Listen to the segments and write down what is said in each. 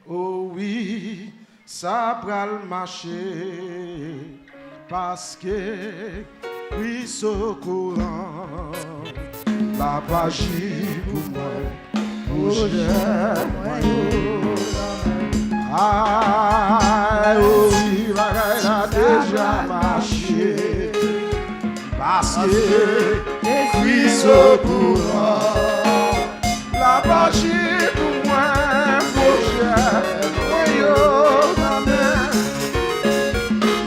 Oh oui, ça pral marcher parce que Christ au courant. La page pour moi, pour moi. Ah, oh oui, bagaille a déjà marché parce que Christ au courant. La page pour moi,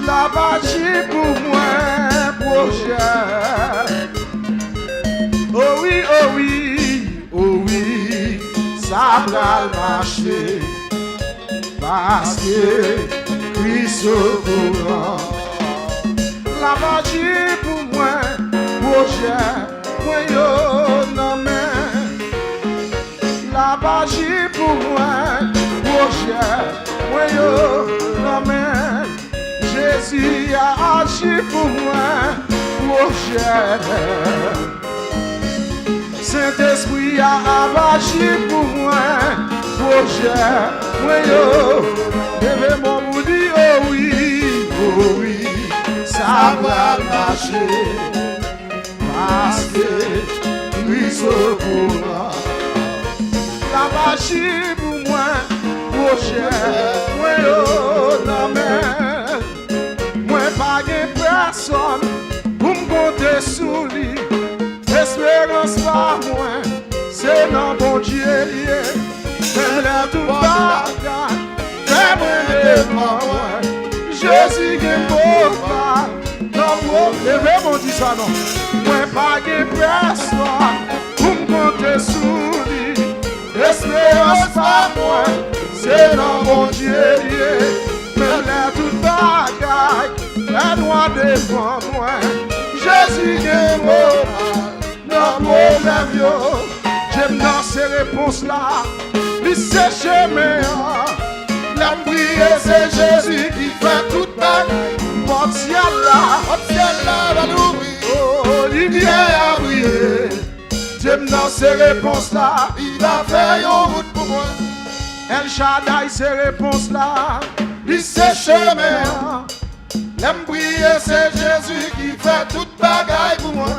la page pour moi, projet. Oh oui, ça va marcher parce que Christ au courant. La magie pour moi, projet, moi yo non mais. La magie pour moi, projet, moi yo non mais. Jésus a agi pour moi, projet. Saint-Esprit a agi pour moi, projet, moi yo, levez mon boudi, oh oui, ça va marcher, parce que Christ au courant. La magie pour moi, projet, moi yo, non mais, moi pas de personne, pour me compter sous lui. Espérance pas moins, c'est dans mon Dieu lié. Même la tout bagaille, fais-moi devant moi. Jésus qui est beau, non, pour lever mon Dieu, ça non. Moi, pas de personne, pour me compter sous lui. Espérance pas moins, c'est dans mon Dieu lié. Même la tout bagaille, fais-moi devant moi. Jésus qui est beau. Non, problème yo, j'aime dans ces réponses là, lui c'est chemin. La prière c'est Jésus qui fait toute bague. Porte ciel là va l'ouvrir. Oh, lumière à briller. J'aime dans ces réponses là, il va faire une route pour moi. El Shaddai ces réponses là, lui c'est chemin. La prière c'est Jésus qui fait toute bagaille pour moi.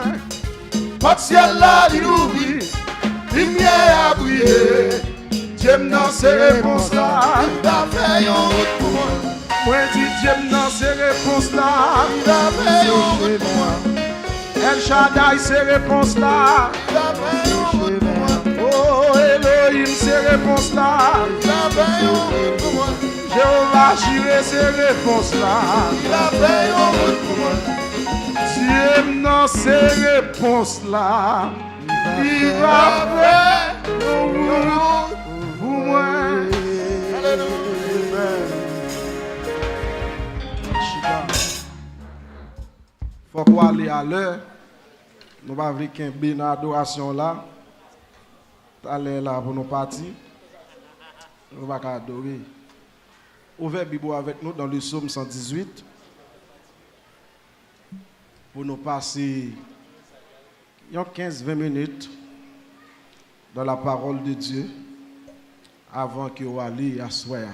Votre ciel là, il ouvre, lumière à briller. J'aime dans ces réponses là, il va faire une route pour moi. Moi dis j'aime dans ces réponses là, il va faire une route pour moi. El Shaddai ces réponses là, il va faire une route pour moi. Oh Elohim ces réponses là, il va faire une route pour moi. Jéhovah Jireh ces réponses là, il va faire une route pour moi. Dieu dans ces réponses là, il va faire pour moi. Faut qu'on aille à l'heure. Nous va voir qu'un bien adoration là. Aller là pour nous partir. Nous va adorer. Ouvrez Bible avec nous dans le psaume 118. Pour nous passer 15-20 minutes dans la parole de Dieu avant que vous alliez à soir.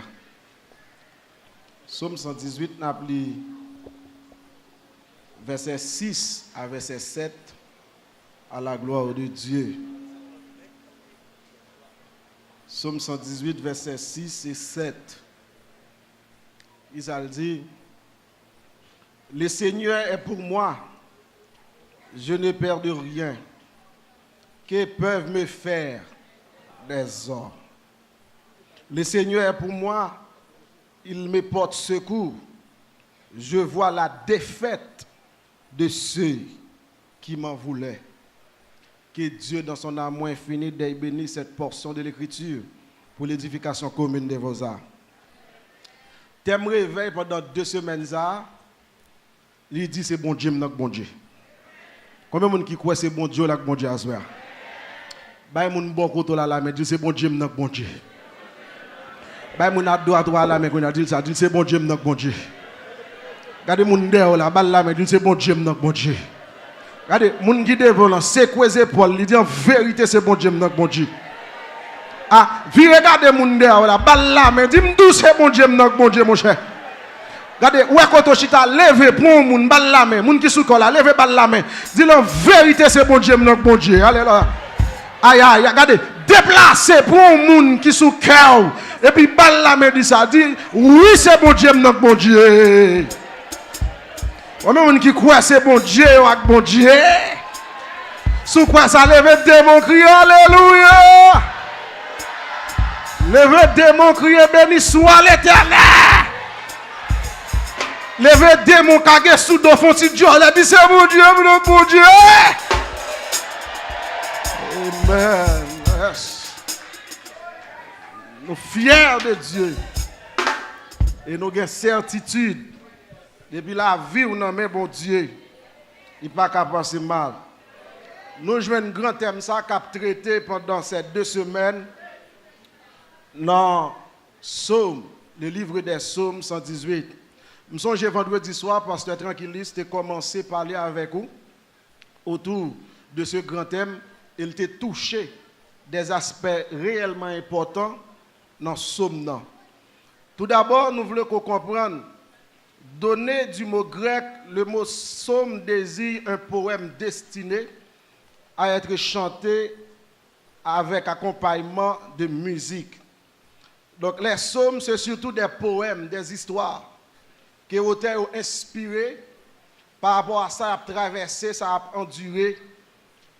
Psaume 118 n'a appelé verset 6 à verset 7 à la gloire de Dieu. Psaume 118 verset 6 et 7. Il dit: le Seigneur est pour moi, je ne perds de rien. Que peuvent me faire des hommes? Le Seigneur est pour moi, il me porte secours. Je vois la défaite de ceux qui m'en voulaient. Que Dieu, dans son amour infini, ait béni cette portion de l'Écriture pour l'édification commune de vos âmes. Thème réveil pendant 2 semaines, il dit c'est bon Dieu, notre bon Dieu. Combien de gens qui croient c'est bon Dieu, là, bon Dieu à soi? Bah, mon bon côté là, mais dit c'est bon Dieu, notre bon Dieu. Bah, mon ado à toi là, mais qu'on a dit ça, dit c'est bon Dieu, notre bon Dieu. Regardez mon dehors là, balle là, mais dit c'est bon Dieu, notre bon Dieu. Regardez, mon qui devant là, c'est quoi les épaules, il dit en vérité c'est bon Dieu, notre bon Dieu. Ah, vi regardez moun de là, balle là, mais dis-moi d'où c'est bon Dieu, mon Dieu, mon cher. Regardez, ouais, quand chita, levez, prends moun, balle la main, moun qui sous là, levez balle la main. Dis la vérité, c'est bon Dieu, mon Dieu. Alléluia. Aïe, aïe, regardez, déplacez, prends moun qui sous cœur. Et puis balle la main, dit ça, dit, oui, c'est bon Dieu, mon Dieu. On moun qui croit, c'est bon Dieu, bon Dieu. Sous quoi ça, levez démon, crier, alléluia. Levez démon, crier, béni soit l'Éternel. Levez démon, kage sous do fonti Dieu, elle dit c'est mon Dieu, mon Dieu. Amen. Yes. Nous fiers de Dieu. Et nous avons certitude. Depuis la vie, on a mis bon Dieu. Il n'est pas qu'à passer mal. Nous jouons un grand thème ça qu'a traité pendant ces 2 semaines dans Psaume, le livre des Psaumes 118. Je me souviens vendredi soir, pasteur Tranquilliste a commencé à parler avec vous autour de ce grand thème. Il était touché des aspects réellement importants dans ce Psaume. Tout d'abord, nous voulons qu'on comprenne. Donné du mot grec, le mot psaume désigne un poème destiné à être chanté avec accompagnement de musique. Donc les psaumes, c'est surtout des poèmes, des histoires que l'auteur a inspiré par rapport à ça, a traversé, ça a enduré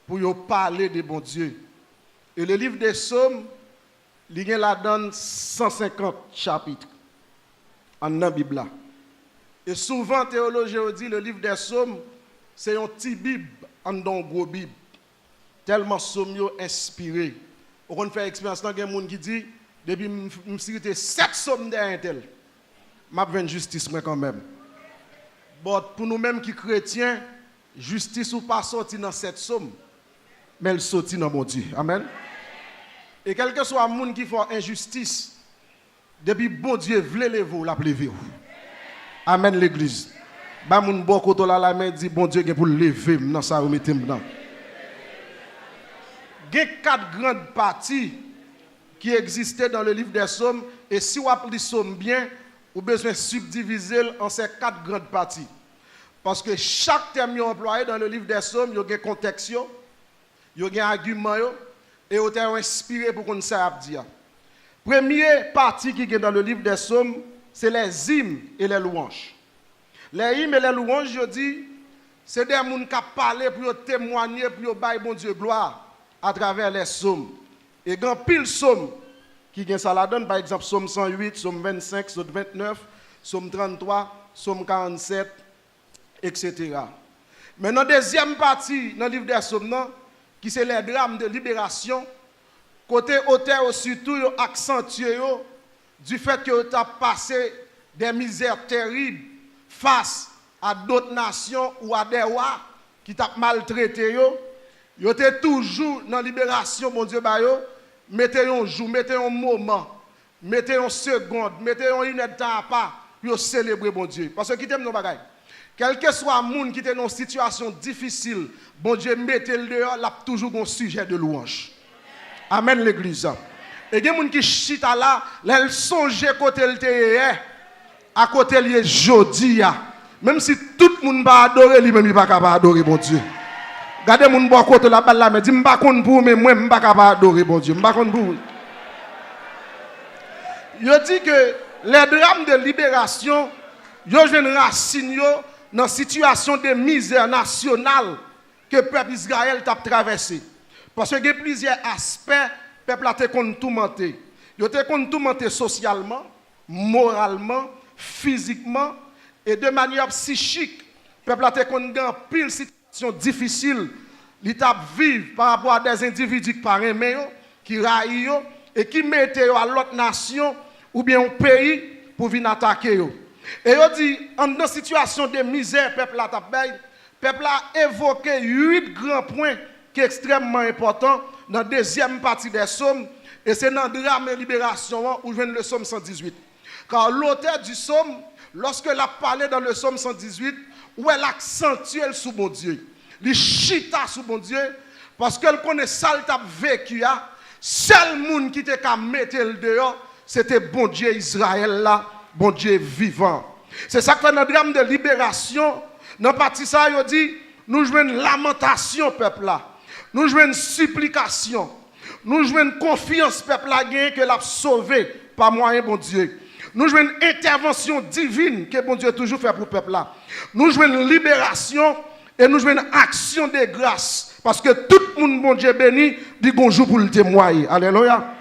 pour parler de bon Dieu. Et le livre des psaumes, il la donne 150 chapitres en la Bible. Et souvent, théologiens dit le livre des psaumes, c'est un petit Bible en une gros Bible. Tellement psaumes inspiré. On fait expérience dans des gens qui dit, depuis que je 7 psaumes derrière tel, je vais justice quand même. Bon, pour nous-mêmes qui chrétiens, justice ou pas sorti dans 7 psaumes, mais elle sortit dans mon Dieu. Amen. Et quel que soit le monde qui fait injustice, depuis bon Dieu voulait lever, l'a lever. Amen l'église. Ba moun bon koto la main dit bon Dieu pour lever dans ça remettre dedans. Il y a 4 grandes parties qui existaient dans le livre des psaumes et si vous appelez psaume bien, vous avez besoin de subdiviser en ces 4 grandes parties. Parce que chaque terme employé dans le livre des psaumes, il y a un contexte, il y a un argument et vous avez inspiré pour qu'on sache dire. Première partie qui est dans le livre des psaumes, c'est les hymnes et les louanges. Les hymnes et les louanges, je dis, c'est des gens qui parlent pour témoigner, pour bailler bon Dieu gloire à travers les psaumes. Et il y a pile psaumes qui ont ça la donne, par exemple, psaume 108, psaume 25, psaume 29, psaume 33, psaume 47, etc. Maintenant, deuxième partie dans le livre des psaumes, qui c'est les drames de libération, côté auteur surtout accentué du fait que tu as passé des misères terribles face à d'autres nations ou à des rois qui t'ont maltraité. Vous êtes toujours dans la libération, mon Dieu, mettez un jour, mettez un moment, mettez une seconde, mettez une heure de temps à part pour célébrer mon Dieu. Parce que qui t'aime nos bagailles. Quel que soit le monde qui est dans une situation difficile, bon Dieu, mettez-le dehors, il a toujours un sujet de louange. Amen l'église. Et il y a des gens qui chita là, ils songent côté le à côté le jodi. Même si tout le monde va adorer, lui-même il va pas adorer bon Dieu. Regardez mon bon côté là bas là, mais dis m'pa konn pour mais moi m'pa capable adorer bon Dieu, m'pa konn pour. Yo dit que les drames de libération, yo jwen racine yo dans situation de misère nationale que le peuple Israël t'a traversé. Parce que il y a plusieurs aspects peuple a été tourmenté. Il a été tourmenté socialement, moralement, physiquement et de manière psychique. Peuple a été dans pile situation difficile. L'étape vive par rapport à des individus qui raillent et qui mettent à l'autre nation ou bien un pays pour venir attaquer. Et il dit, en une situation de misère, peuple a évoqué 8 grands points qui sont extrêmement importants dans la deuxième partie des psaumes. Et c'est dans le drame et libération où je viens le psaume 118. Car l'auteur du psaume, lorsqu'elle a parlé dans le psaume 118, où elle accentue sous mon Dieu, il chita sous mon Dieu, parce qu'elle connaît ça, elle a vécu, seul monde qui était qu'à mettre le dehors, c'était bon Dieu Israël là, bon Dieu vivant. C'est ça que fait dans le drame de libération, dans la partie ça, il dit, nous jouons une lamentation, peuple là. Nous jouons une supplication. Nous jouons une confiance, peuple là, que l'a sauvé par moyen, bon Dieu. Nous jouons une intervention divine que bon Dieu toujours fait pour le peuple là. Nous jouons une libération et nous jouons une action de grâce. Parce que tout le monde, bon Dieu béni, dit bonjour pour le témoigner. Alléluia.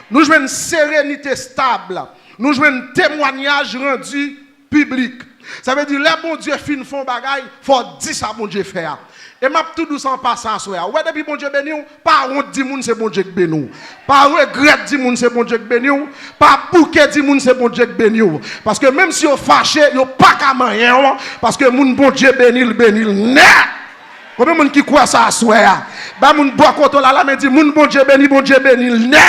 Nous jouons une sérénité stable. Nous jouons un témoignage rendu public. Ça veut dire, les bon Dieu fin font bagaille, il faut dire ça, bon Dieu fait. Et m'a tout doucement passer à soi. Ouais, depuis bon Dieu béni, pas honte dit moun c'est bon Dieu béni. Pas regret dit moun c'est bon Dieu béni. Pas bouquet dit moun c'est bon Dieu béni. Parce que même si vous fâché, vous pas qu'à rien. Parce que moun bon Dieu béni, le béni, net. Combien de gens qui croient ça à soi? Bah moun bois contre la mais dit moun bon Dieu béni, net.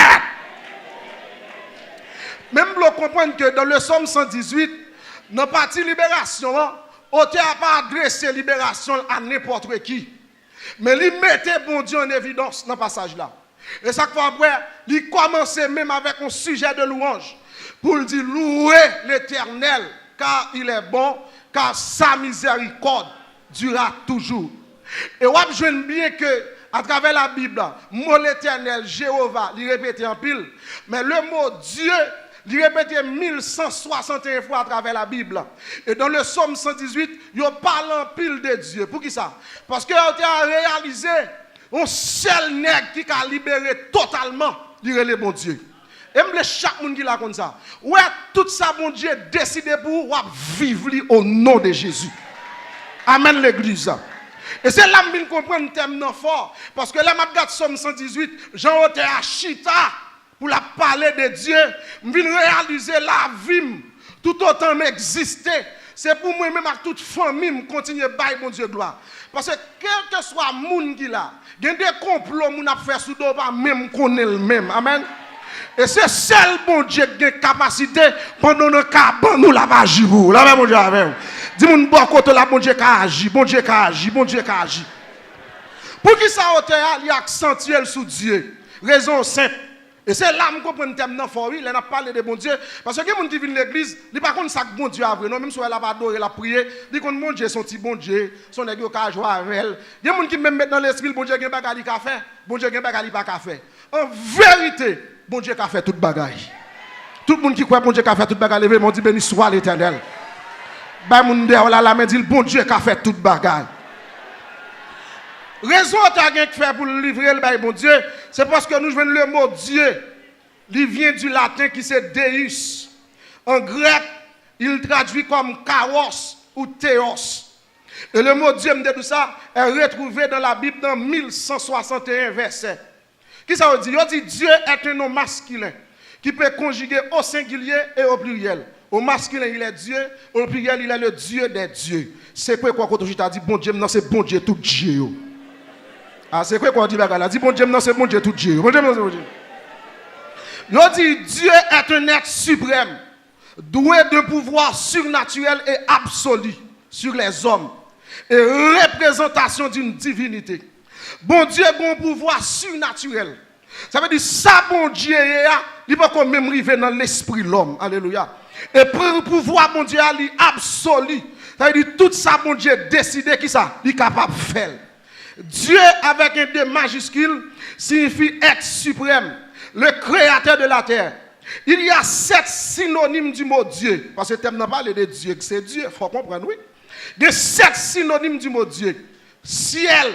Même vous comprenez que dans le Somme 118, dans la partie libération, auteur n'a pas adressé libération à n'importe qui. Mais il mettait bon Dieu en évidence dans ce passage-là. Et ça fois après, il commençait même avec un sujet de louange. Pour dire louer l'Éternel, car il est bon, car sa miséricorde durera toujours. Et on voit bien que, à travers la Bible, le mot l'Éternel, Jéhovah, il répétait en pile. Mais le mot Dieu, il répétait 1161 fois à travers la Bible. Et dans le Somme 118, il parle en pile de Dieu. Pour qui ça? Parce qu'il a réalisé un seul nègre qui a libéré totalement le bon Dieu. Et même chaque monde qui l'a comme ça. Ouais, tout ça, bon Dieu, décidé pour vivre au nom de Jésus. Amen l'église. Et c'est là que je comprends le thème fort. Parce que là, je regarde Somme 118, Jean-Oté à Chita. Pour la parler de Dieu, je viens réaliser la vie, tout autant m'exister. C'est pour moi-même, à toute famille, continuer à bailler mon Dieu gloire. Parce que quel que soit le monde qui là, il y a des complots qui ont fait sous dos, même qu'on est le même. Amen. Et c'est seul bon Dieu qui a capacité pendant le cas, nous la magie pour. La même Dieu avec vous. Dis-moi, bon côté là, bon Dieu qui agit, bon Dieu qui agit, bon Dieu qui agit. Pour qui ça il a accentué sous Dieu? Raison simple. Et c'est là que je comprends le thème fort, il a parlé de bon Dieu. Parce que les gens qui viennent à l'église, ils ne savent pas ça que bon Dieu a vrai. Non, même si elle a pas adoré, la prière, ils disent que bon Dieu, son petit bon Dieu, son nègre qui a joué avec elle. Il y a des gens qui même mettent dans l'esprit, bon Dieu, il n'y a pas de café, bon Dieu, il n'y a pas de café. En vérité, bon Dieu a fait toute bagaille. Tout le monde qui croit bon Dieu a fait toute bagaille, levez, mon dit béni soit l'Éternel. Ben, mon Dieu, la main dit, bon Dieu a fait toute bagaille. Raison que fait pour livrer le bon Dieu, c'est parce que nous jouons le mot Dieu. Il vient du latin qui c'est Deus. En grec, il traduit comme Chaos ou Théos. Et le mot Dieu, tout ça, est retrouvé dans la Bible dans 1161 versets. Qui ça veut dire? Il dit Dieu est un nom masculin qui peut conjuguer au singulier et au pluriel. Au masculin, il est Dieu. Au pluriel, il est le Dieu des dieux. C'est quoi quand tu as dit bon Dieu, non, c'est bon Dieu tout Dieu. Ah, c'est quoi qu'on dit là? Dit bon Dieu, non, c'est bon Dieu tout Dieu. Bon Dieu, non, c'est bon Dieu. Il dit Dieu est un être suprême, doué de pouvoir surnaturel et absolu sur les hommes, et représentation d'une divinité. Bon Dieu a un pouvoir surnaturel. Ça veut dire ça, bon Dieu, il ne peut pas même arriver dans l'esprit de l'homme. Alléluia. Et pour le pouvoir, bon Dieu, il est absolu. Ça veut dire tout ça, bon Dieu, décidé qui ça, il est capable de faire. Dieu avec un D majuscule signifie être suprême, le créateur de la terre. Il y a 7 synonymes du mot Dieu. Parce que thème n'a pas parlé de Dieu, c'est Dieu, il faut comprendre, oui. Il y a 7 synonymes du mot Dieu. Ciel,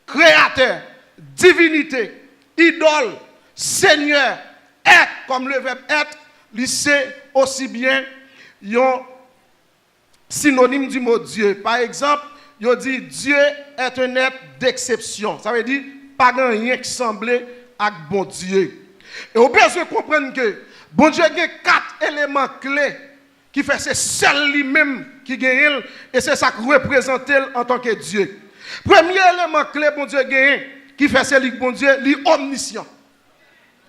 créateur, divinité, idole, seigneur, être, comme le verbe être, c'est aussi bien un synonyme du mot Dieu. Par exemple, il dit Dieu est un être d'exception. Ça veut dire pas rien qui semblait avec bon Dieu. Et on peut se comprendre que bon Dieu a 4 éléments clés qui fait c'est seul lui-même qui gagne et c'est ça qui représente en tant que Dieu. Premier élément clé bon Dieu gagne qui fait c'est lui bon Dieu, lui omniscient.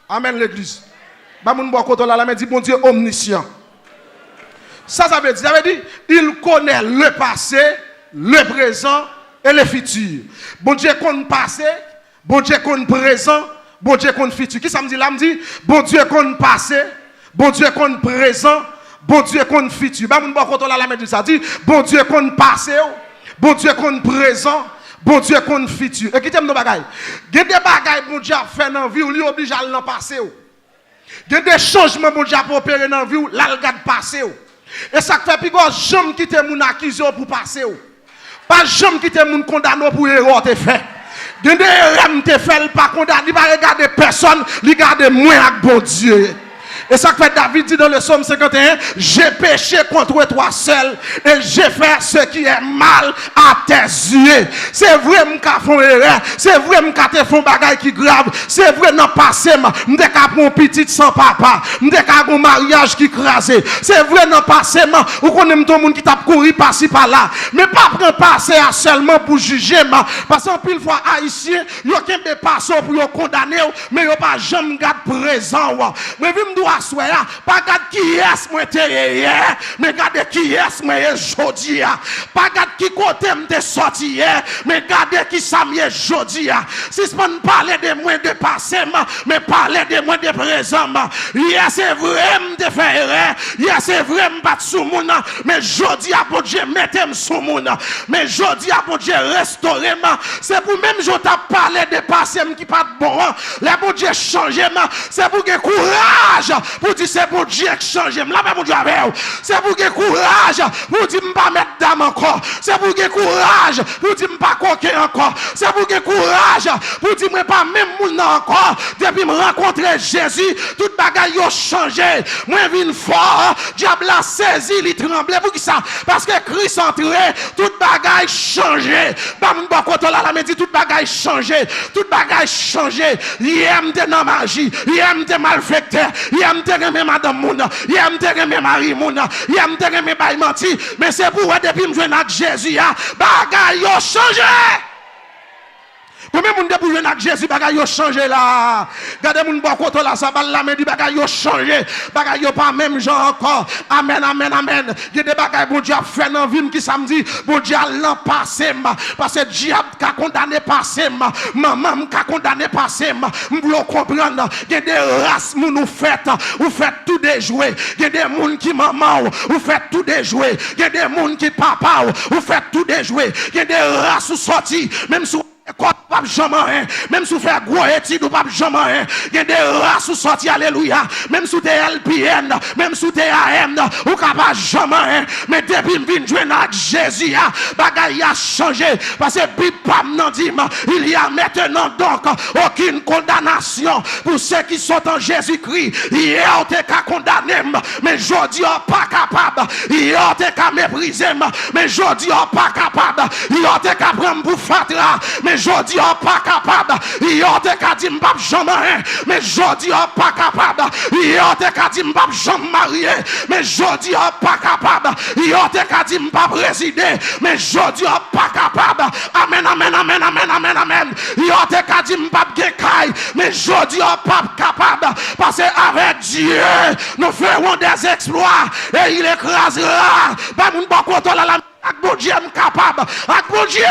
Amen l'église. Ba moun bo koto la mais dit bon Dieu omniscient. Ça veut dire il connaît le passé, le présent et le futur. Bon Dieu connaît le passé, bon Dieu connaît le présent, bon Dieu qu'on futur. Qui ça me dit là? Me dit, bon Dieu qu'on passé, bon Dieu qu'on présent, bon Dieu qu'on futur. Bah, mon bon côté là, la main dit ça dit, bon Dieu qu'on passé, bon Dieu qu'on présent, bon Dieu qu'on futur. Et qui t'aime nos bagailles? Il y a des bagailles, bon Dieu a fait dans la vie, ou lui oblige à l'en passer. Il y a des changements, bon Dieu a opéré dans la vie, là, le gars passer. Et ça fait plus que jamais quitter mon accusé pour passer. Pas jamais quitter mon condamné pour erreur te fait. Il y a des erreurs te fait, pas condamné, pas regarder personne, regarder moi avec bon Dieu. Et ça fait David dit dans le psaume 51, j'ai péché contre toi seul et j'ai fait ce qui est mal à tes yeux. C'est vrai, m'ka font erreur. C'est vrai, m'ka te font bagay qui grave. C'est vrai, dans le passé, m'de ka mon petit sans papa. M'de ka un mariage qui crasé. C'est vrai, dans le passé, ou connaît tout le monde qui t'a couru par-ci par-là. Mais pas prendre passé seulement pour juger, parce qu'en pile fois, haïtien, yo kembe passé pour yo condamner, mais yo pas jamais garde présent. Mais vi m'doit assoya, pas garde qui est moi te hier, mais garde qui est moi jodi a. Pas garde qui côté m'te sorti hier, mais garde qui ça m'est jodi a. Si c'est pas parler de moi de passé, mais parler de moi de présent. Hier c'est vrai m'te fait erreur, hier c'est vrai m'bat sous moun, mais jodi a bon Dieu mettez sous moun. Mais jodi a bon Dieu restaurer moi. C'est pour même je t'a parlé de passé qui pas bon. Les bon Dieu changer moi, c'est pour que courage pour dire c'est bon Dieu qui change. Là pas bon Dieu avec. C'est pour que courage pour dire pas mettre dame encore. C'est pour que courage pour dire pas coquin encore. C'est pour que courage pour dire moi pas même moun encore. Depuis me rencontrer Jésus, toute bagaille yo changé. Moi vinn fort, diable a saisi, il tremblait pour qui ça? Parce que Christ entré, toute bagaille changé. Pas moun bon côté là me dit toute bagaille changé, toute bagaille changé. Il aime de dans magie, il aime de malfecteur, il aime de remet madame moun, il aime de remet Marie moun, il aime de remet bay menti, mais c'est pour depuis me joindre avec Jésus, bagaille yo changé. Combien de monde pour venir avec Jésus, bagay yo changé là. Regardez moun bon côté là, ça balle la main du bagay yo changé. Bagay yo pas même genre encore. Amen, amen, amen. Il y a des bagay bon Dieu a fait dans vie qui samedi, bon Dieu l'an passé parce que diable a condamné passé maman a condamné passé m'vlo comprendre. Il y a des races moun ou faites tout déjouer. Il y a des moun qui maman ou faites tout déjouer. Il y a des moun qui papa ou faites tout déjouer. Il y a des races ou sorti même sous pas jamais, même si vous faites gros études ou pas jamais, il y a des races ou sorti, alléluia, même si vous êtes LPN, même si vous êtes AM, ou pas jamais, mais depuis que je viens avec Jésus, bagaille a changé, parce que Bible nan dit, il y a maintenant donc aucune condamnation pour ceux qui sont en Jésus-Christ. Hier on était condamné, mais aujourd'hui on pas capable, hier on était méprisé, mais aujourd'hui on pas capable, hier on était prendre pour fatra, mais jodi on pas capable, yo te ka di m'pap jamais, mais jodi on pas capable, yo te ka di m'pap jamais marié, mais jodi on pas capable, yo te ka di m'pap résider, mais jodi on pas capable. Amen, amen, amen, amen, amen, amen. Yo te ka di m'pap gekay, mais jodi on pas capable, parce que avec Dieu nous ferons des exploits et il écrasera. Ba moun ba koto la ak bon Dieu capable, ak bon Dieu.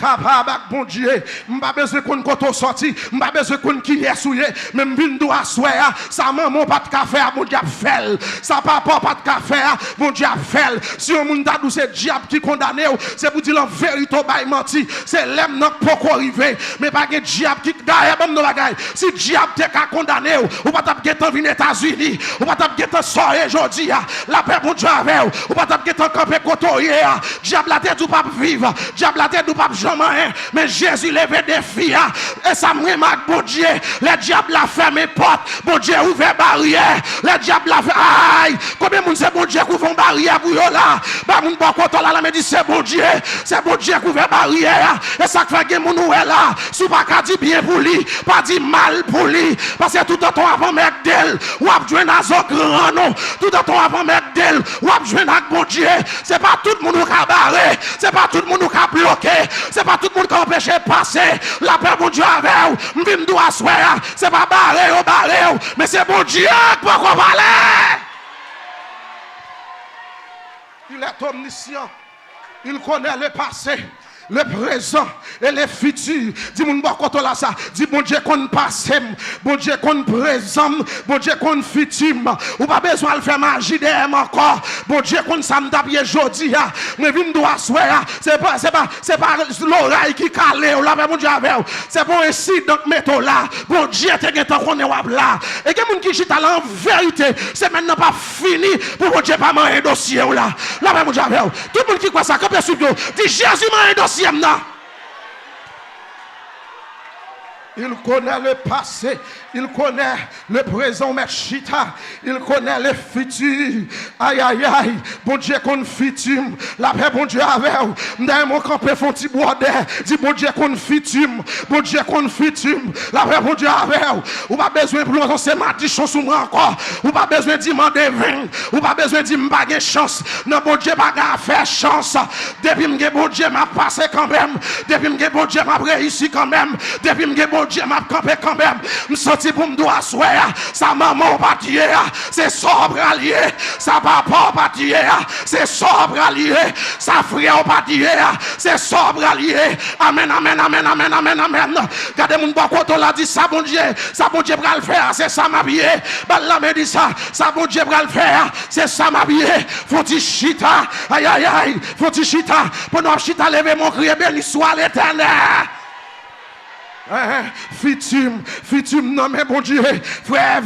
Capable bon Dieu, m'pas besoin qu'on koto sorti, m'pas besoin qu'on qui est souillé, même vinn do assoya, ça maman pas de café, bon Dieu fait, ça papa pas de café, bon Dieu fait. Si on moun ta dou c'est diable qui condamne, c'est pour dire la vérité bay menti, c'est l'aime n'a pas arrivé, mais pas que diable qui gagne bon bagay. Si diable te ka condamné ou pas t'a getan vinn États-Unis, ou pas t'a getan soirée jodi la paix bon Dieu avec ou pas t'a getan camper kotoyer, diable la tête ou pas vivre, diable la tête ou pas jamais, mais Jésus levait des filles et ça me remarque bon Dieu, le diable a fermé porte, bon Dieu ouvert barrière, le diable a fait aïe, combien de monde c'est bon Dieu qui ouvre barrière pour eux là, bah mon bon côté là me dit c'est bon Dieu qui ouvre barrière et ça fait que mon est là, sous pas qu'à dire bien pour lui, pas dire mal pour lui, parce que tout le temps avant mec d'elle, ou a joué dans un grand nom, tout le temps avant mec d'elle, ou a joué dans bon Dieu, c'est pas tout le monde qui a barré, c'est pas tout le monde qui a bloqué. C'est pas tout le monde qui empêche de passer. La paix bon Dieu avec vous. M'vin doit asseoir. C'est pas barré, mais c'est bon Dieu qui peut parler. Il est omniscient. Il connaît le passé. le présent et le futur. Dis mon bon côté là ça. Dis bon Dieu qu'on passe, bon Dieu qu'on présent, bon Dieu qu'on futur. Ou pas besoin de faire magie derrière encore. Bon Dieu qu'on s'en tape aujourd'hui. Mais vim doit soir. C'est pas l'oreille qui calé ou là mon Dieu avec. C'est bon incident métaux là. Bon Dieu te gen tant qu'on est là. Et que moun qui chita là en vérité, c'est maintenant pas fini pour bon Dieu pas un dossier là. Là mon Dieu avec. Tout le monde qui croit ça, quand sur vous, dit Jésus m'a un dossier là. Il connaît le passé, il connaît le présent, mais chita, il connaît le futur. Aïe, aïe, aïe, bon Dieu qu'on futur, la paix, bon Dieu avec vous. Dans mon campé, font petit bois d'air, dit bon Dieu qu'on futur, bon Dieu qu'on futur, la paix, bon Dieu avec vous. Ou pas besoin de plus c'est ma dichon sous moi encore, ou pas besoin de demander 20, ou pas besoin de me baguer chance. Non, bon Dieu, pas faire chance. Depuis que bon Dieu m'a passé quand même, depuis que bon Dieu m'a réussi quand même, depuis que bon Dieu m'a campé quand même, me senti pour me doit soir, sa maman pas tuer, c'est sobre allié, sa papa pas tuer, c'est sobre allié, sa frère pas tuer, c'est sobre allié. Amen, amen, amen, amen, amen, amen. Regardez mon bon côté là dit ça bon Dieu va le faire, c'est ça ma vie. La me dit ça bon Dieu va le faire, c'est ça ma vie. Faut-il chita, aïe aïe aïe, faut-il chita, pour nous chita lever mon cri, béni soit l'Éternel. Futur, non mais bon Dieu, frère,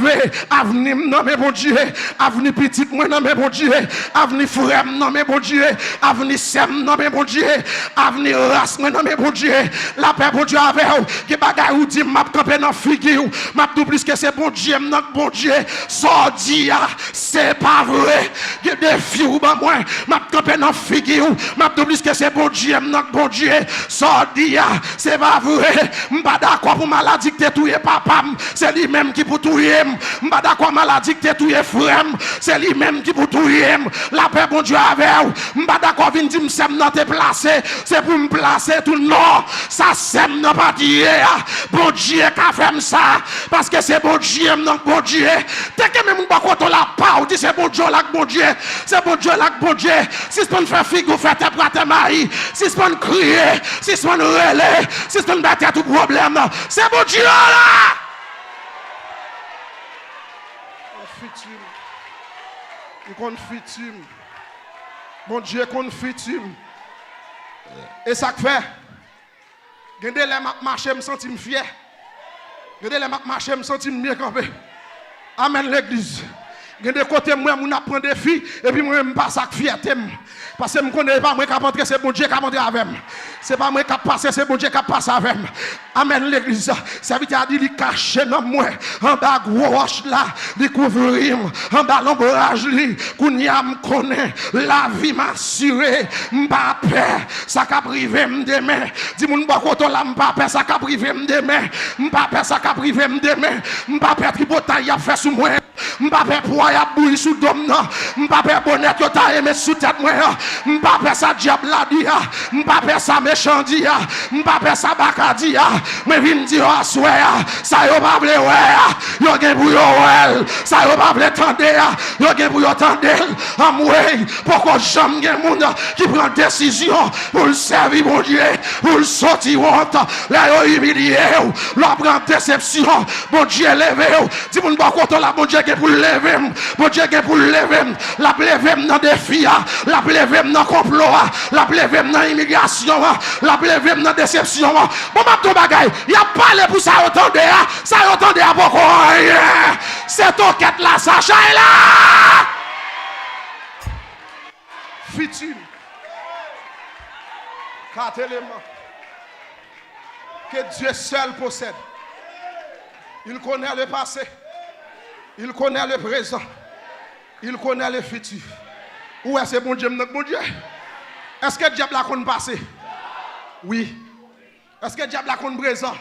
avenir, non mais bon Dieu, avenir petit, moi non mais bon Dieu, avenir frère, non mais bon Dieu, avenir sem, non mais bon Dieu, avenir race, moi non mais bon Dieu, la paix, bon Dieu avec vous, qui bagaille ou dit, m'a campé dans figure, m'a tout plus que c'est bon Dieu, non bon Dieu, sordi, c'est pas vrai, il y a des filles ou ben moi, m'a campé dans figure, m'a tout plus que c'est bon Dieu, non bon Dieu, sordi, c'est pas vrai. Pas d'accord pour maladie que tu es papa, c'est lui-même qui pour tuer. Pas d'accord maladie que tu es frère, c'est lui-même qui pour tuer. La paix bon Dieu avec vous. Pas d'accord vinn dire m'sem nan te placer, c'est pour me placer tout non. Ça sème nan pas dire. Bon Dieu qu'a fait ça parce que c'est bon Dieu non bon Dieu. Dès que même pas quand on la pas, on dit c'est bon Dieu là bon Dieu. C'est bon Dieu là bon Dieu. Si c'est pas faire figure faire tes plats mari, si c'est pas crier, si c'est pas relais, si c'est pas battre tout problème. C'est bon Dieu là. Il compte futur. Bon Dieu compte futur. Et ça que fait. Gardez les marcher me sentir fier. Gardez les marcher me sentir mieux campé. Amen l'église. Gardez côté moi mon apprend des filles et puis moi me pas ça fierté. Parce que je ne connais pas moi qui rentrer, c'est bon Dieu qui a rentré avec moi. C'est pas moi qui a passé, c'est bon Dieu qui a passé avec moi. Amen l'église. Ça veut dire qu'il caché dans moi. En bas roche là, il couvrir. En bas l'ombrage li, qu'on y a me connaît. La vie m'a assuré. M'pas peur. Ça qu'a privé demain. Dis mon pas côté là, m'pas peur ça qu'a privé demain. M'pas peur ça qu'a privé demain. M'pas peur tripotaille a fait sous moi. M'pas peur poids a bouilli sous dôme non. M'pas peur bonnet yo ta aimé sous tête moi. M'pas peur ça diable la dia. M'pas peur ça méchant dia. M'pas peur ça bacadi dia. Mais vinn dire assoya, ça yo pas vle ouais. Yo gen pour yo ouais. Ça yo pas vle tande yo gen pour yo tande. Amway, pourquoi jamais gen moun qui prend décision pour le servir mon Dieu, pour le sortir honte. Là yo humilié, là prend déception. Bon Dieu levé. Dis moun pas content là bon Dieu gen pour lever. Bon Dieu gen pour lever. La lever dans défi, la lever dans complot, la lever dans immigration, la lever dans déception. Bon m'a tout bagay, y a parlé pour ça entendez, ça entendez à beaucoup. C'est ton quête là, ça chaille là. Futur. 4 éléments que Dieu seul possède. Il connaît le passé, il connaît le présent, il connaît le futur. Où est-ce que bon Dieu, notre bon Dieu? Est-ce que le diable a connu passé? Oui. Est-ce que le diable a connu présent?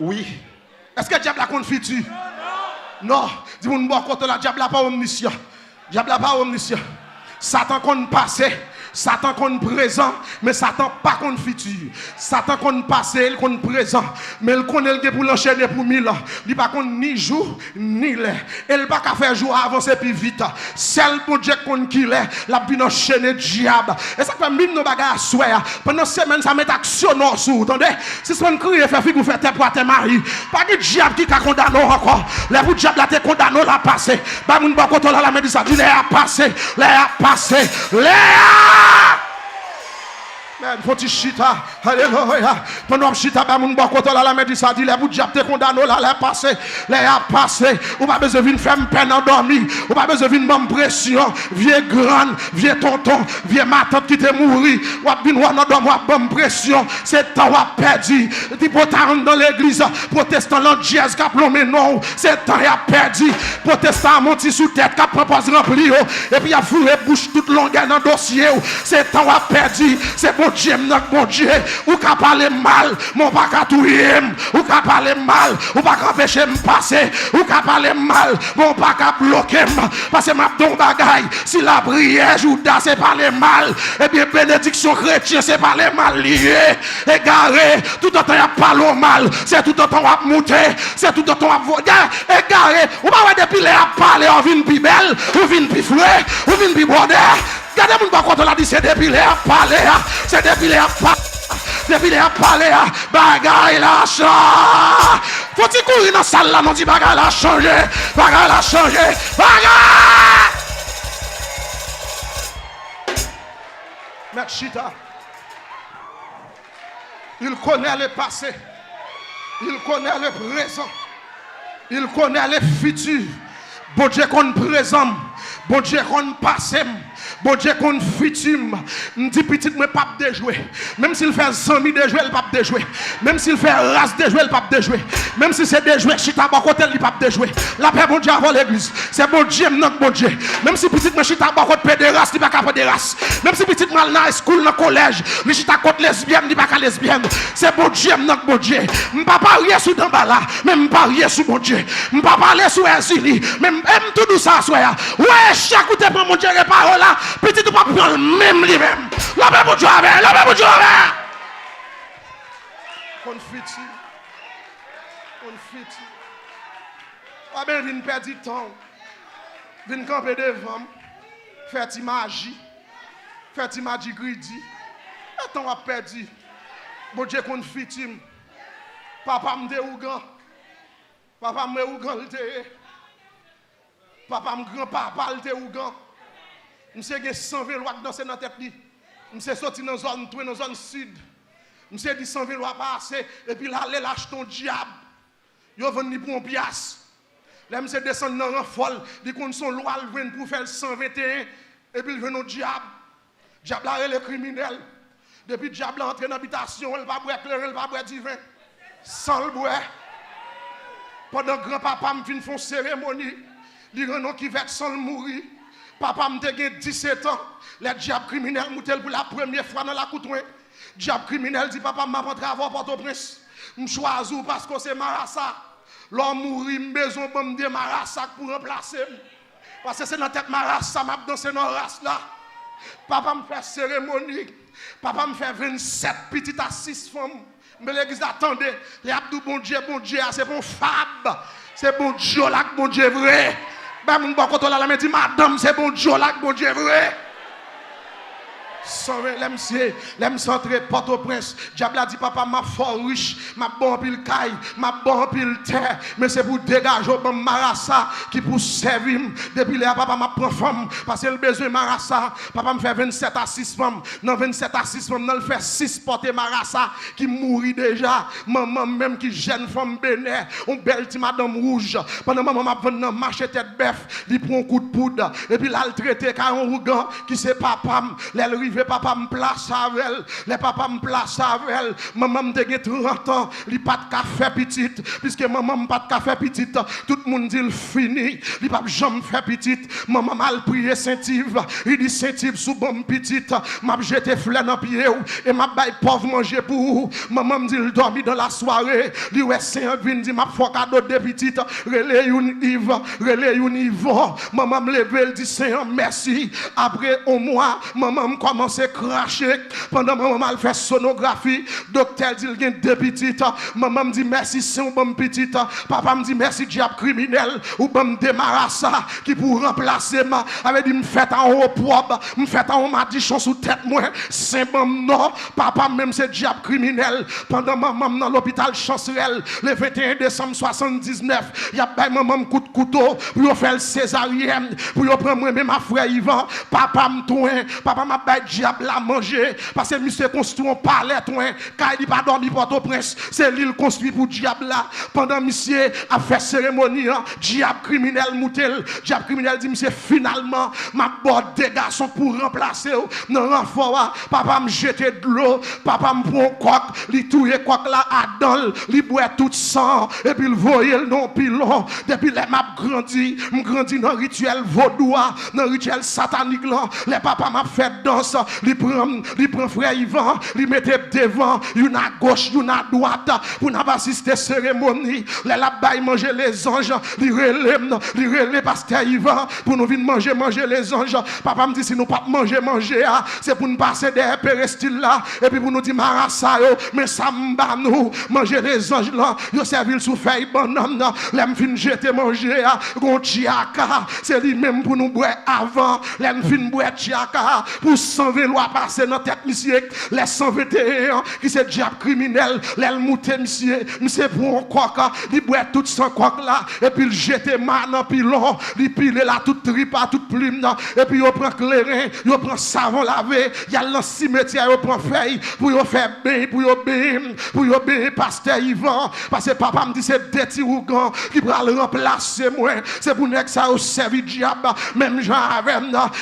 Oui. Est-ce que le diable a connu futur? Non. Dis-moi, côté la diable n'a pas omniscient. Diable n'a pas omniscient. Satan connu passé. Satan qu'on présent, mais Satan pas qu'on futur. Satan qu'on passé, il qu'on présent, mais il connaît le pour l'enchaîner pour 1000 ans. Il pas qu'on ni jour ni l'air. Il pas qu'à faire jour avancer plus vite. Celle pour Dieu qu'on qu'il est, la bien enchaîner diable. Et ça fait mine nos bagages à soir. Pendant semaine ça met action non sous, entendez? Si son crier fait figure faire tes pour tes mari. Pas de diable qui a condamné encore. Les pour diable là te condamné la passé. Ba moun ba koto la médecine dit les a passé, les a passé, les a men, faut chita, alléluia. Pendant chita, ba moun ba koto la médecine dit les pour diable te condamné la les a passé. Ou pas besoin de faire peine endormi, ou pas besoin de faire pression, vieux grande, vieux tonton, vieux ma tante qui te mouri, ou pas besoin de faire pression, c'est temps à perdu. Dit pour dans l'église, protestant l'andiez qui a plombé non, c'est temps à perdu. Protestant monti sous tête qui a proposé rempli, et puis il a fourré bouche toute longueur dans le dossier, c'est temps à perdu. C'est bon Dieu, mon Dieu, ou qu'a parler mal, mon pas qu'à tout ou qu'a parler mal, ou pas qu'à empêcher me passer, ou qu'a parler mal, mon pas qu'à bloquer, parce que m'a don bagaille, si la prière Judas c'est parler mal, et bien bénédiction chrétien c'est parler mal lié, égaré, tout le temps y a parlé mal, c'est tout le temps à monter, c'est tout le temps à voler, égaré, ou pas depuis les à parler, on vient plus belle, on vient plus frais, on vient plus border. Regardez mon quand on a dit c'est depuis les à parler, c'est depuis les à parler. Depuis les à parler, bagaille la change. Faut-il courir dans la salle là, non dit bagaille la changé, bagaille la changé, bagaille. Machita, il connaît le passé, il connaît le présent, il connaît le futur. Bon Dieu qu'on présent, bon Dieu qu'on passé. Bon Dieu qu'on futur, me dit petit mais pas de jouer. Même s'il fait 100 000 de jouer, il pas de jouer. Même s'il fait race de jouer, il pas de jouer. Même si c'est de jouer, chita ba côté, il pas de jouer. La paix bon Dieu avant l'église. C'est bon Dieu non bon Dieu. Même si petit mais chita ba côté pédéraste, il pas capable de race. Même si petit mal dans school dans collège, il chita côté lesbienne, il pas lesbienne. C'est bon Dieu non bon Dieu. M'pas parier sous d'emballa, même parier sous bon Dieu. M'pas parler sous Erzili, même tout ça soya. Ouais, chaque côté pour mon Dieu les paroles là. Petit ou pas prendre même lui-même. La paix pour Dieu avec, la paix pour Dieu avec. Confiti. Pas bien venir perdre du temps. Venir camper devant. Faire ti magie. Faire ti magie greedy. Le temps a perdu. Bon Dieu confiti. Papa me déougan. Papa me ougan le té. Papa me grand-papa le déougan. Monsieur a 120 lois dans notre tête. Monsieur sorti dans la zone sud. Monsieur dit 120 lois passer. Et puis là, il lâche ton diable. Il va venir pour un pièce. Là, monsieur descend dans un folle. Il compte son loi pour faire 121. Et puis il vient au diable. Diable est le criminel. Depuis le diable entre dans l'habitation, il va boire éclairé, il va boire du vin. Sans le boire. Pendant que grand-papa me fait une cérémonie, il y a un qui va sans le mourir. Papa m'a dit 17 ans, le diable criminel m'a pour la première fois dans la coutouin. Diable criminel dit papa m'a rentré avant Port-au-Prince. Je choisis parce que c'est Marassa. L'homme mourit, j'ai besoin de me dire Marassa pour remplacer. Parce que c'est dans la tête Marassa, m'a dansé dans la race là. Papa me fait cérémonie. Papa me fait 27 petites à 6 femmes. Mais l'église attendait. Les abdou bon Dieu, c'est bon fab. C'est bon Dieu là, bon Dieu vrai. Ben mon bon côté là la dit madame c'est bon Dieu là bon Dieu vrai. L'aime centré Port-au-Prince. Diable a dit papa m'a fort riche, m'a bon pile caille, m'a bon pile terre, mais c'est pour dégager au Marassa qui pour servir depuis là papa m'a prend femme parce que le besoin Marassa, papa me fait 27 à 6 femmes, dans 27 à 6 femmes, dans le fait 6 porter Marassa qui mourit déjà, maman même qui jeune femme bénère, on belle petite madame rouge. Pendant maman m'a venu dans marché tête bœuf, il prend un coup de poudre et puis là le traité car un rougan qui c'est papa, papa me place avec elle, les papas me place avec elle, maman me dit 30 ans, il pas de café petite, puisque maman me pas de café petite, tout le monde dit il fini, il pas jamais fait petite, maman m'a prié Saint-Yves, il dit Saint-Yves sous bon petite, m'a jeté fleur dans pied et m'a bail pauvre manger pour maman me dit il dormi dans la soirée, il ouais Saint vient dit m'a fait cadeau de petite, relais une Yves, maman me lever, elle dit Saint merci, après au mois, maman me commence commencé à cracher. Pendant maman mal fait sonographie, docteur dit qu'il y a deux petites. Maman me dit merci, c'est un bon petit. Papa me dit merci, diable criminel. Ou bon démarrage ça qui pour remplacer ma. Avait dit me fait en haut propre, me fait en haut ma dichon sous tête moi. C'est bon non. Papa même c'est diable criminel. Pendant maman dans l'hôpital Chancerelle, le 21 décembre 79, il y a pas maman coup de couteau pour faire le césarienne, pour prendre moi même ma frère Yvan. Papa me tourne, papa m'a bail diable à manger parce que monsieur construit un palais tourne, car il pas dormi Port-au-Prince, c'est l'île construit pour diable là. Pendant monsieur a fait cérémonie, diable criminel moutel, diable criminel dit monsieur finalement m'a bord des garçons pour remplacer dans renfort. Papa me jeter de l'eau, papa me prend coq, li touye coq là à dol, li boit tout sang et puis le voyer non pilon. Depuis les m'a grandi, m'grandi dans rituel vaudois, dans rituel satanique là. Les papa m'a fait danse, li prend frère Yvan, li mettait devant, une à gauche, une à droite pour n'a pas assister cérémonie. Les la baille manger les anges, li relève pasteur Yvan pour nous venir manger les anges. Papa me dit si nous pas manger c'est pour nous passer des pérestiles là et puis pour nous dire marassa yo mais ça m'ba nous manger les anges là yo servir sous feuille banane l'aime fin jeter manger gon tiaka c'est lui même pour nous boire avant l'aime fin boire tiaka pour 120 lois passer dans tête monsieur les 121 qui c'est diable criminel l'aime monter monsieur pour un coq il boire tout son coq là et puis il jeter man dans pilon il pile là toute tripa toute plume là et puis il prend clairin il prend savon lavé il y a dans cimetière il prend feuille pour il faire bain pour il pasteur Yvan parce que papa me dit c'est des petits ougans qui va le remplacer moi c'est pour que ça au servi diable même Jean avec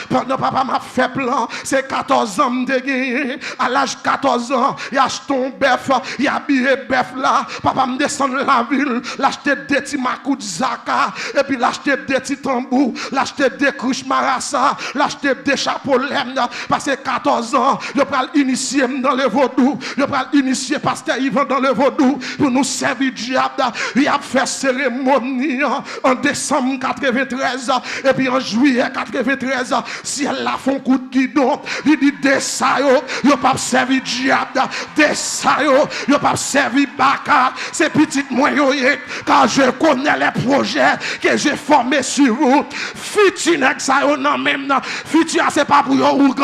pendant papa m'a fait plan c'est 14 ans de gagner à l'âge 14 ans il achète un bœuf il habillé bœuf là papa me descend de la ville l'acheter des petits makou de zaka et puis l'acheter des petits tambours l'acheter des couches marassa l'acheter des chapeaux laine parce que 14 ans je pral initier dans le vaudou je pral initier pasteur Yvan dans le vaudou pour nous servir diable il a fait cérémonie en décembre 93 et puis en juillet 93 si elle la font coup de guidon il dit des ça yo pas servir diable des ça yo pas servir baka c'est petit moyen car je connais les projets que j'ai formés sur vous futur ça non même futur c'est pas pour yo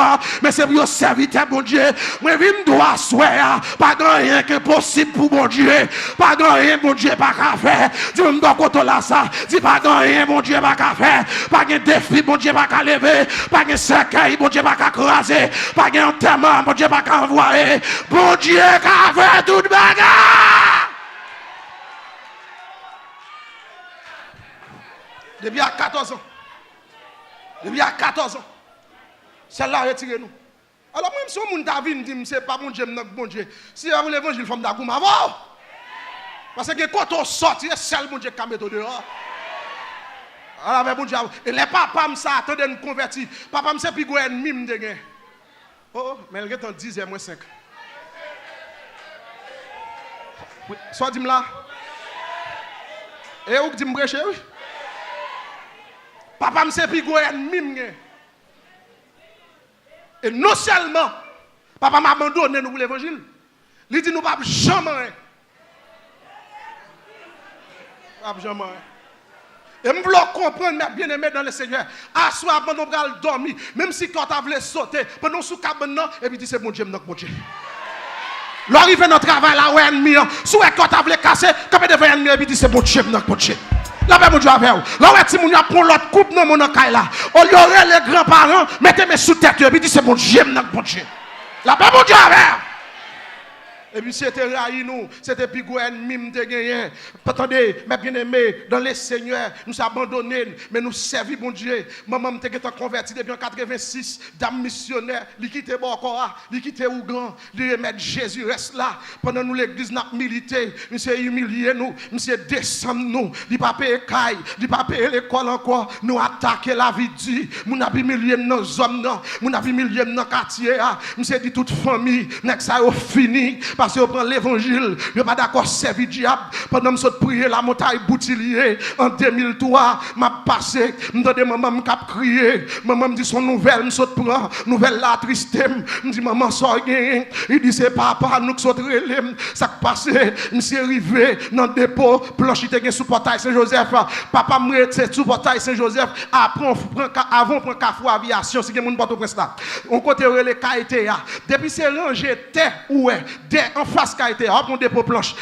mais c'est pour yo serviteur bon Dieu moi vim doit soir pas grand rien que possible pour bon Dieu pas grand rien bon Dieu pas qu'à faire dis me doit côté là ça dis pas grand rien bon Dieu pas qu'à faire pas de défi bon Dieu pas qu'à lever pas de cercueil bon Dieu pas qu'à craser pas de enterrement bon Dieu pas qu'à envoyer bon Dieu qu'à faire toute bagarre depuis à 14 ans depuis à 14 ans celle-là retirez-nous. Alors même si on t'a vu dit c'est pas bon Dieu bon Dieu si on l'évangile femme d'agouma avant parce que quand on sort c'est seul bon Dieu qui met dehors alors mais bon Dieu et les papa me ça attendez nous convertir papa me c'est plus gros ennemi me de oh mais il est en 10 moins 5 soit dis-moi là et où dit me brecher oui papa me c'est plus gros ennemi me et non seulement, papa m'a abandonné nous pour l'évangile, il dit nous pas jamais. Pas jamais. Et je veux comprendre, mes bien-aimés dans le Seigneur, à soir pendant qu'on va dormir, même si quand tu voulais sauter, pendant sous cabane, et puis dit c'est mon Dieu, mon Dieu. L'arrivée dans le travail là, où ennemi, soit quand tu voulais casser, quand tu devais ennemi, et puis dit c'est mon Dieu, mon Dieu. La paix, mon Dieu, avec vous. Là, où si mon prend l'autre coupe dans mon caille là, on y aurait les grands-parents, mettez-moi sous tête, et puis dit c'est mon Dieu, mon Dieu. La paix, mon Dieu, avec vous. Et puis c'était raï nous, c'était plus gros ennemi de gagner. Attendez, mes bien-aimés, dans les seigneurs, nous sommes abandonnés, mais nous servons bon Dieu. Maman m'était converti depuis en 86, dame missionnaire, li quitté Bokora, li quitté Ougan, li remettre Jésus reste là. Pendant nous l'église n'a milité, monsieur humilié nous, monsieur descend nous, li pas payer caille, li pas payer l'école encore, nous attaquer la vie Dieu, nous avons humilié nos hommes, nous avons humilié nos quartiers, monsieur dit toute famille, n'est ça fini. parce que prend l'évangile, je pas d'accord servir diable. Pendant que je prier la montagne Boutillier en 2003, m'a passé, m'entendais maman me cap crier, maman me dit son nouvelle, me saute prend, nouvelle la triste, me dit maman sort gain, il dit c'est papa nous qui saute relève, ça passé, monsieur arrivé dans le dépôt, planche était sous portail Saint-Joseph, papa me c'est sous portail Saint-Joseph, avant prend Carrefour Aviation, si quelqu'un porte au prince là. On côté relais KTA, depuis c'est rangé terre ouais, derrière en face KTA, on prend dépôt planche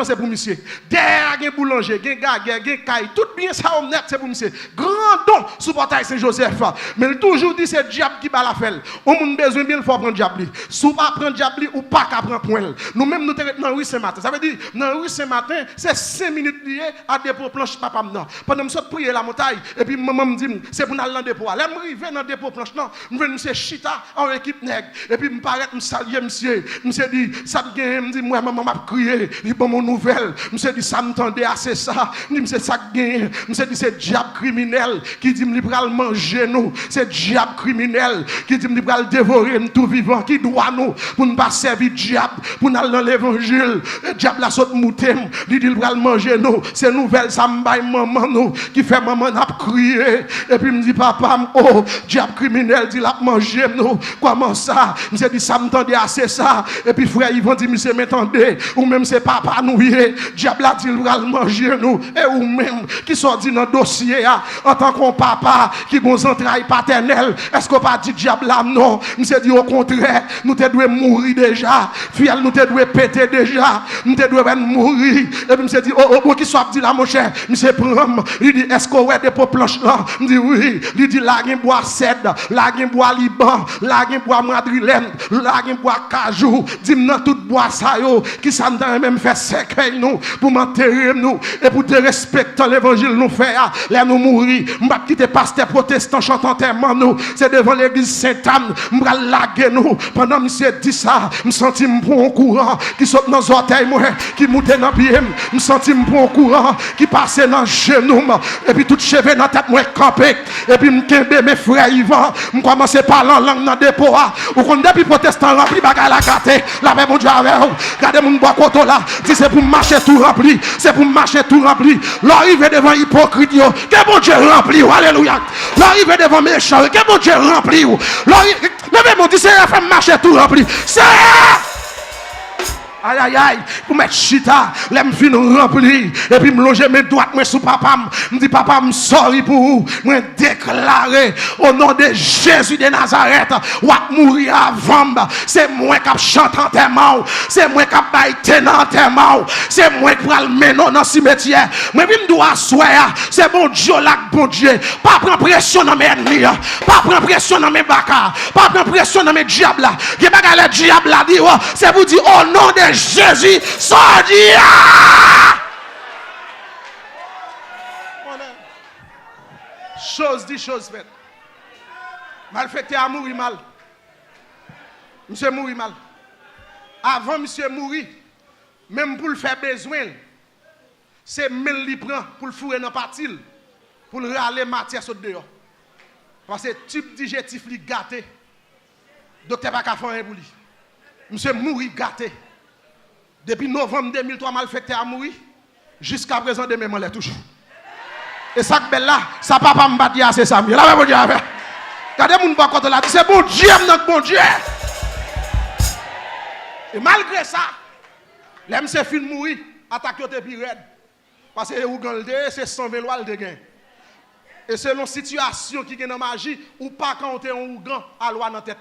c'est pour monsieur. Derrière gen boulanger, gen gaguer, gen caille, tout bien ça on net c'est pour monsieur. Grand don sous portail Saint-Joseph. Mais il toujours dit c'est diable qui bat la felle. On moun besoin bien faut prendre diable. Sous pas prendre diable ou pas qu'à prendre point. Nous même nous dans rue Saint-Martin. Ça veut dire dans rue Saint-Martin, c'est 5 minutes lié à dépôt planche papa non. Pendant me saute prier la montagne et puis maman me dit c'est pour aller dans dépôt. Là me river dans dépôt planche non, me venir monsieur chita en équipe nègre et puis me paraît me saluer monsieur dit ça gagne me dit moi maman m'a crié, il bon mon nouvelle. Monsieur dit ça m'entendait assez ça. Me dit monsieur ça gagne. Monsieur dit c'est diable criminel qui dit me libéral manger nous. C'est diable criminel qui dit me libéral dévorer nous tout vivant qui doit nous pour ne pas servir diable pour aller dans l'évangile. Le diable la saute moutem, il dit libéral manger nous. C'est nouvelle ça me baille maman nous qui fait maman n'a crié et puis me dit papa oh diable criminel dit la manger nous. Comment ça? Monsieur dit ça m'entendait assez ça et puis frère Yvan dit monsieur m'entendez ou même c'est papa nous diable a dit il va manger nous et ou même qui sont dit dans le dossier en tant qu'on papa qui bon entrailles paternelles est-ce qu'on pas dit diable là non monsieur dit au contraire nous te doit mourir déjà fiel nous te doit péter déjà nous te doit mourir et puis monsieur dit oh qui soit dit là mon cher monsieur prend il dit est-ce qu'on ouais des planches là me dit oui il dit là gen bois cèdre là gen bois liban là gen bois madrilène là gen bois cajou dit dans tout bois ça yo qui ça même fait cercueil nous pour m'enterrer nous et pour te respecter l'évangile nous faire là nous mourir m'pa quitter pasteur protestant chantant enterrement nous c'est devant l'église Sainte-Anne m'pa laguer nous pendant monsieur dit ça me senti me prend courant qui saute dans orteil moi qui monte dans pied me senti me prend courant qui passe dans genou et puis tout cheveux dans tête moi camper et puis me kembe mes frères Yvan me commencer parler en langue dans dépôt ou qu'on depuis protestant rempli bagaille la gâter la paix mon Dieu avec regardez mon bois coton là dit c'est pour marcher tout rempli c'est pour marcher tout rempli l'arriver devant hypocrite yo que bon Dieu rempli alléluia l'arriver devant méchant que bon Dieu rempli levez mon dit c'est faire marcher tout rempli c'est aïe aïe aïe pour mettre chita l'aime fin rempli et puis me loger mes doigts moi sous papa me dit papa me sorry pour vous moi déclarer au nom de Jésus de Nazareth ou mourir avant c'est moi qui chante enterrement c'est moi qui baille tenant enterrement c'est moi qui va le mener dans le cimetière moi me dois asseoir c'est bon Dieu là bon Dieu pas prendre pression dans mes ennemis pas prendre pression dans mes bacas pas prendre pression dans mes diables là qui bagarre le diable là dit c'est vous dire au nom de Jésus, sorti. Chose dit, chose faite. Malfaiteur a mouru mal. Monsieur mouru mal. Avant monsieur mourir, même pour le faire besoin, c'est même li prend pour le fourrer dans partil, pour le râler matière sur dehors. Parce que type digestif li gâté. Docteur pas qu'à faire un pour lui. Monsieur mourir gâté. Depuis novembre 2003, malfaiteur a mouru. Jusqu'à présent, demain, je l'ai toujours. Et ça que belle là, ça papa me bat c'est ça. Là, bon Dieu, regardez mon bon côté là, c'est bon Dieu, notre bon Dieu. Et malgré ça, l'aime se film mourir, attaque au plus raide. Parce que Ougande, c'est 120 lois de gain. Et selon la situation qui est dans la magie, ou pas quand on est en Ougande, à loi dans la tête.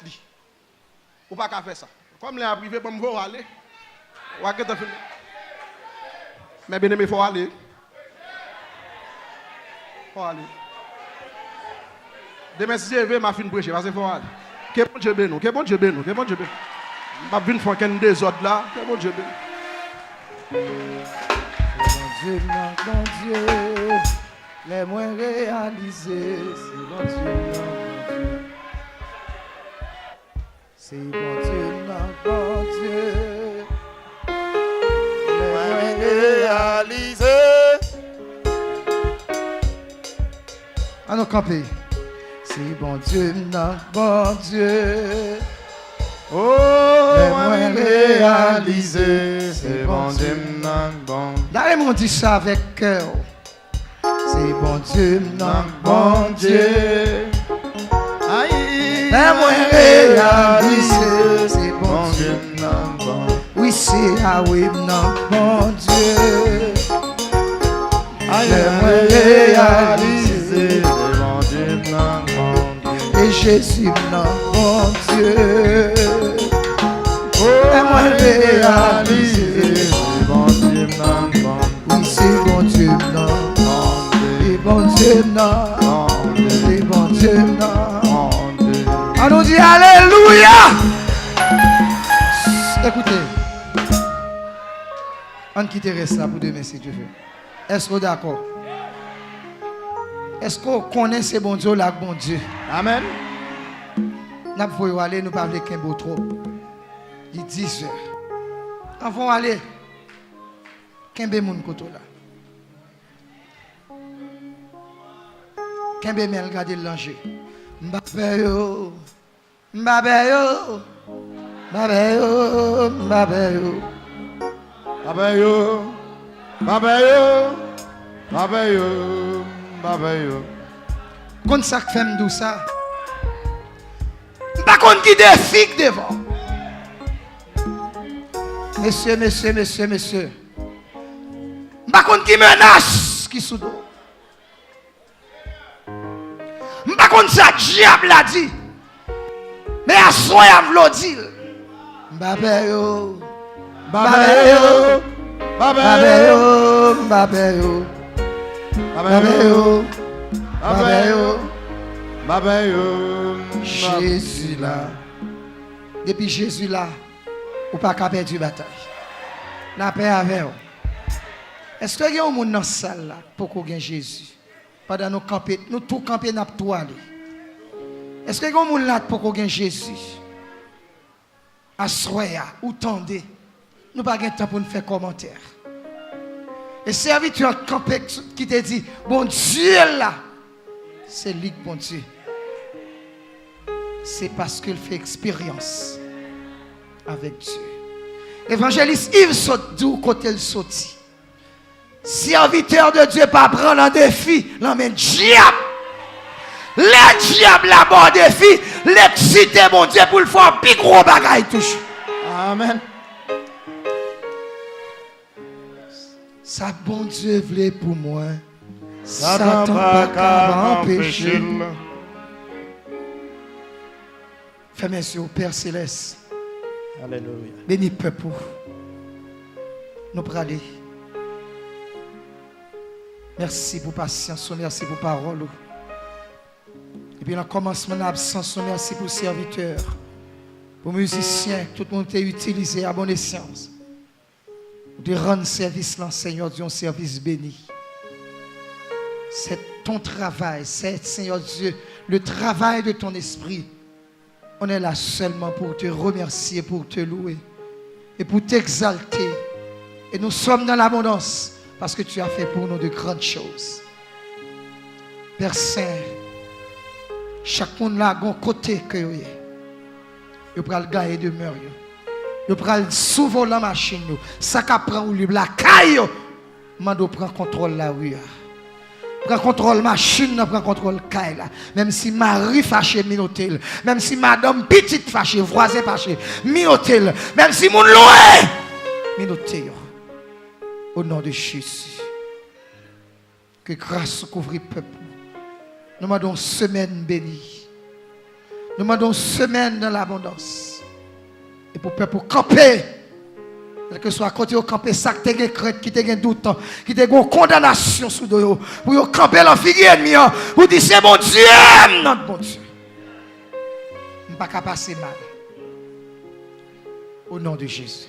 Ou pas qu'à faire ça. Comme les privé, bon, je vais aller. Mais bien aimé, il faut aller. Faut aller. Demain, si je vais, ma fin prêcher, parce qu'il faut aller. Que bon Dieu bénisse, que bon Dieu bénisse, que bon Dieu bénisse. Je ne vais pas venir faire qu'un des autres là, que bon Dieu bénisse. Dieu, mon Dieu, les moins réalisés, c'est bon Dieu, c'est bon Dieu, bon Dieu. Réalisé. À nous camper. C'est bon Dieu, non, bon Dieu. Oh, Les moi moins réalisé, c'est bon Dieu nan bon. Là, on dit ça avec cœur. C'est bon Dieu, non, Bon Dieu. Aïe. les moins réalisé, c'est bon Bon Dieu. Dieu nan bon. Oui, c'est ah oui, non, bon Dieu. Aïe, Les moi moins réalisé, réalisé, c'est bon Dieu nan bon Dieu. et Jésus, non, bon Dieu. Oh, Les moins réalisé, réalisé, c'est bon Dieu nan bon oui, c'est bon Dieu, non. Dieu. Et bon Dieu, non. Bon Dieu. Et bon Dieu, non. Bon Dieu. On nous dit Alléluia. Écoutez, on quitte reste là pour demain si Dieu veut. Est-ce que vous êtes d'accord? Est-ce qu'on connaît ce bon Dieu là, bon Dieu? Amen. Nous pouvons aller, nous ne pouvons pas qu'un beau trop. Il est 10 heures. On va aller. Qu'un beau monde côté là. Qu'un beau mel garder l'ange. Mbappé yo. Mbappé yo. Mbappé yo. Mbappé yo. Baba yo. Baba yo. Baba yo. Baba yo. Quand ça fait me ça. Pas qu'on qui des figues devant. Monsieur, monsieur, monsieur, monsieur. Pas qu'on qui menace qui sous dos. Pas qu'on ça diable a dit. Mais à soi y a v'l'o dit. Mbappé yo. Baba yo. Baba yo. Mbappé yo. Baba Mbappé yo. yo. Baba yo. Baba yo. Jésus là. Depuis Jésus là, ou pas qu'à perdre la bataille. La paix avec vous. Est-ce qu'il y a un monde dans la salle là pour qu'on gagne Jésus? Pendant nous camper, nous tout camper n'a pas tout aller. Est-ce qu'il y a un monde là pour qu'on gagne Jésus? Assoya ou tendez. Nous pas de temps pour nous faire commentaire. Et serviteur campé qui te dit, bon Dieu là, c'est lui bon Dieu. C'est parce qu'il fait expérience avec Dieu. Évangéliste Yves saute d'où côté le sorti. Serviteur de Dieu pas prendre un défi, l'emmène diable. Les diables là-bas défi, l'exciter mon Dieu pour le faire plus gros bagaille touche. Amen. Ça bon Dieu voulait pour moi. Satan pas qu'à empêcher. Fais merci au Père Céleste. Alléluia. Bénis le peuple. Nous pour aller. Merci pour patience, merci pour parole. Et puis, dans le commencement d'absence, merci pour serviteurs, pour musiciens, tout le monde est utilisé à bonne escient. De rendre service là, Seigneur Dieu, un service béni. C'est ton travail, c'est, Seigneur Dieu, le travail de ton esprit. On est là seulement pour te remercier, pour te louer et pour t'exalter. Et nous sommes dans l'abondance parce que tu as fait pour nous de grandes choses. Père Saint, chaque monde là a un côté que vous avez. Vous pouvez gagner demeure. Vous pouvez souvent la machine. Ça prend ou la caille. Mando prend contrôle la rue. Prend contrôle machine, prend contrôle caille là. Même si Marie fâché minotel, même si madame petite fâché, voisin fâché, minotel, même si mon loin minotel. Au nom de Jésus. Que grâce couvre le peuple. Nous demandons une semaine bénie. Nous demandons une semaine dans l'abondance. Et pour le peuple camper. Quel que soit côté au camper, ça qui te crainte, qui te gagne doute, qui te gagne condamnation sous dos. Pour camper la figure ennemie. Pour dire c'est mon Dieu, notre bon Dieu. Je ne peux pas passer mal. Au nom de Jésus.